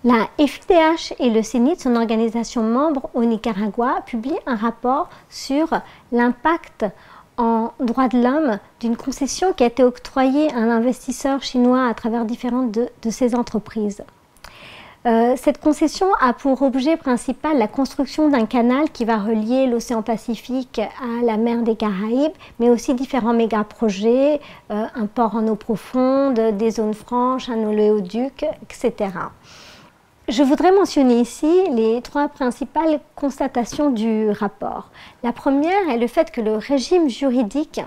La FIDH et le CENIT, son organisation membre au Nicaragua, publient un rapport sur l'impact en droits de l'homme d'une concession qui a été octroyée à un investisseur chinois à travers différentes de ses entreprises. Cette concession a pour objet principal la construction d'un canal qui va relier l'océan Pacifique à la mer des Caraïbes, mais aussi différents méga-projets, un port en eau profonde, des zones franches, un oléoduc, etc. Je voudrais mentionner ici les trois principales constatations du rapport. La première est le fait que le régime juridique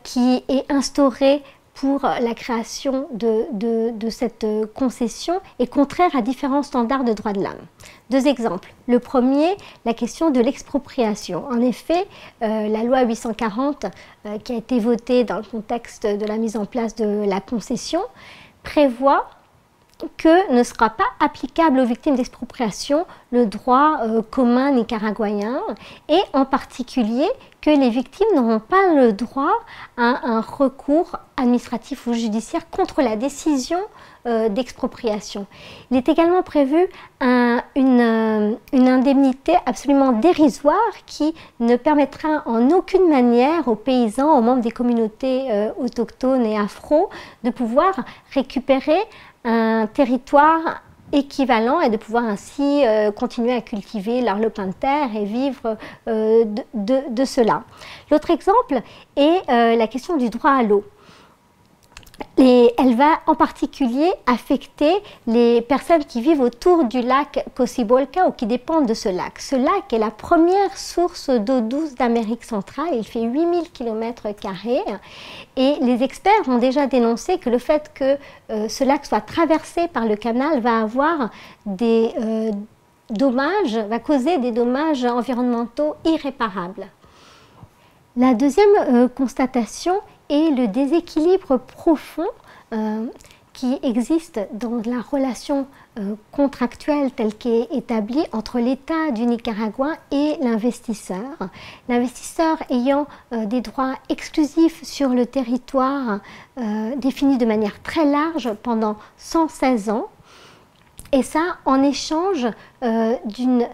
qui est instauré pour la création de cette concession est contraire à différents standards de droits de l'homme. Deux exemples. Le premier, la question de l'expropriation. En effet, la loi 840 qui a été votée dans le contexte de la mise en place de la concession prévoit que ne sera pas applicable aux victimes d'expropriation le droit commun nicaraguayen et en particulier que les victimes n'auront pas le droit à un recours administratif ou judiciaire contre la décision d'expropriation. Il est également prévu une indemnité absolument dérisoire qui ne permettra en aucune manière aux paysans, aux membres des communautés autochtones et afro de pouvoir récupérer un territoire équivalent et de pouvoir ainsi continuer à cultiver leur lopin de terre et vivre de cela. L'autre exemple est la question du droit à l'eau. Elle va en particulier affecter les personnes qui vivent autour du lac Cocibolca ou qui dépendent de ce lac. Ce lac est la première source d'eau douce d'Amérique centrale, il fait 8000 km² et les experts ont déjà dénoncé que le fait que ce lac soit traversé par le canal va avoir des dommages, va causer des dommages environnementaux irréparables. La deuxième constatation est le déséquilibre profond qui existe dans la relation contractuelle telle qu'est établie entre l'État du Nicaragua et l'investisseur. L'investisseur ayant des droits exclusifs sur le territoire définis de manière très large pendant 116 ans, et ça en échange d'une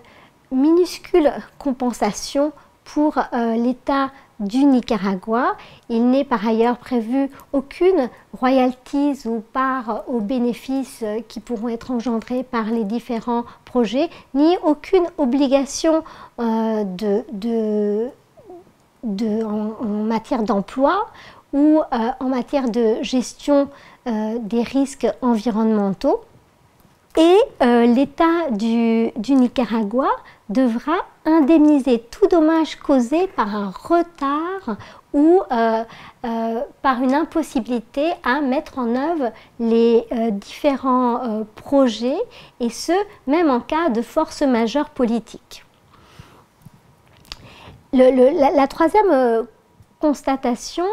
minuscule compensation pour l'État du Nicaragua. Il n'est par ailleurs prévu aucune royalties ou part aux bénéfices qui pourront être engendrés par les différents projets, ni aucune obligation en matière d'emploi ou en matière de gestion des risques environnementaux. Et l'État du Nicaragua devra indemniser tout dommage causé par un retard ou par une impossibilité à mettre en œuvre les différents projets, et ce, même en cas de force majeure politique. La troisième constatation,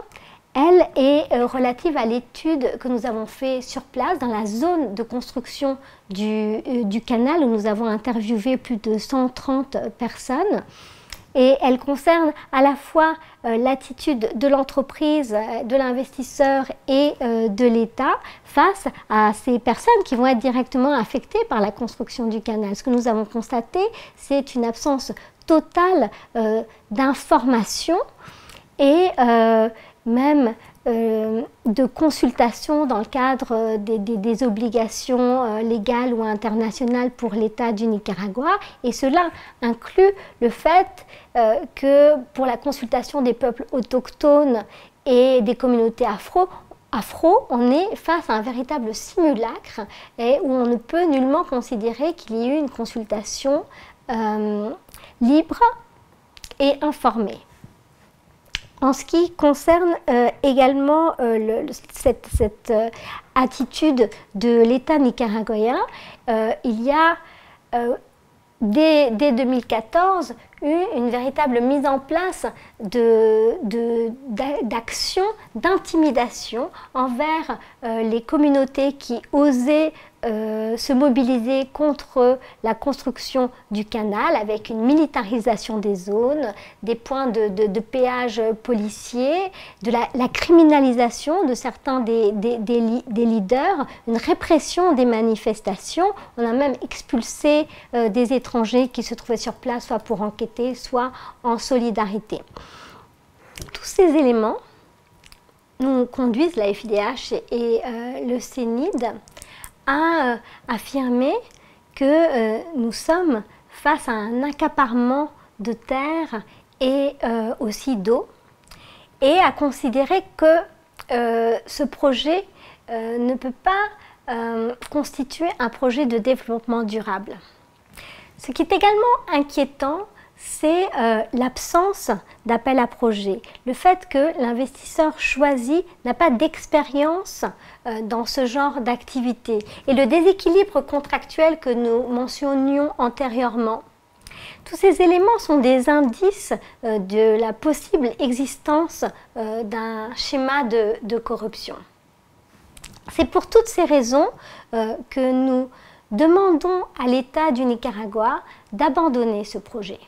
elle est relative à l'étude que nous avons faite sur place dans la zone de construction du canal où nous avons interviewé plus de 130 personnes. Et elle concerne à la fois l'attitude de l'entreprise, de l'investisseur et de l'État face à ces personnes qui vont être directement affectées par la construction du canal. Ce que nous avons constaté, c'est une absence totale d'information et même de consultation dans le cadre des obligations légales ou internationales pour l'État du Nicaragua. Et cela inclut le fait que pour la consultation des peuples autochtones et des communautés afro, on est face à un véritable simulacre et où on ne peut nullement considérer qu'il y ait eu une consultation libre et informée. En ce qui concerne également cette attitude de l'État nicaraguayen, il y a dès 2014 eu une véritable mise en place d'actions d'intimidation envers les communautés qui osaient se mobiliser contre la construction du canal avec une militarisation des zones, des points de péage policiers, de la criminalisation de certains des leaders, une répression des manifestations. On a même expulsé des étrangers qui se trouvaient sur place, soit pour enquêter, soit en solidarité. Tous ces éléments nous conduisent, la FIDH et le CNID, à affirmer que nous sommes face à un accaparement de terre et aussi d'eau, et à considérer que ce projet ne peut pas constituer un projet de développement durable. Ce qui est également inquiétant, c'est l'absence d'appel à projet. Le fait que l'investisseur choisi n'a pas d'expérience dans ce genre d'activité. Et le déséquilibre contractuel que nous mentionnions antérieurement. Tous ces éléments sont des indices de la possible existence d'un schéma de corruption. C'est pour toutes ces raisons que nous demandons à l'État du Nicaragua d'abandonner ce projet.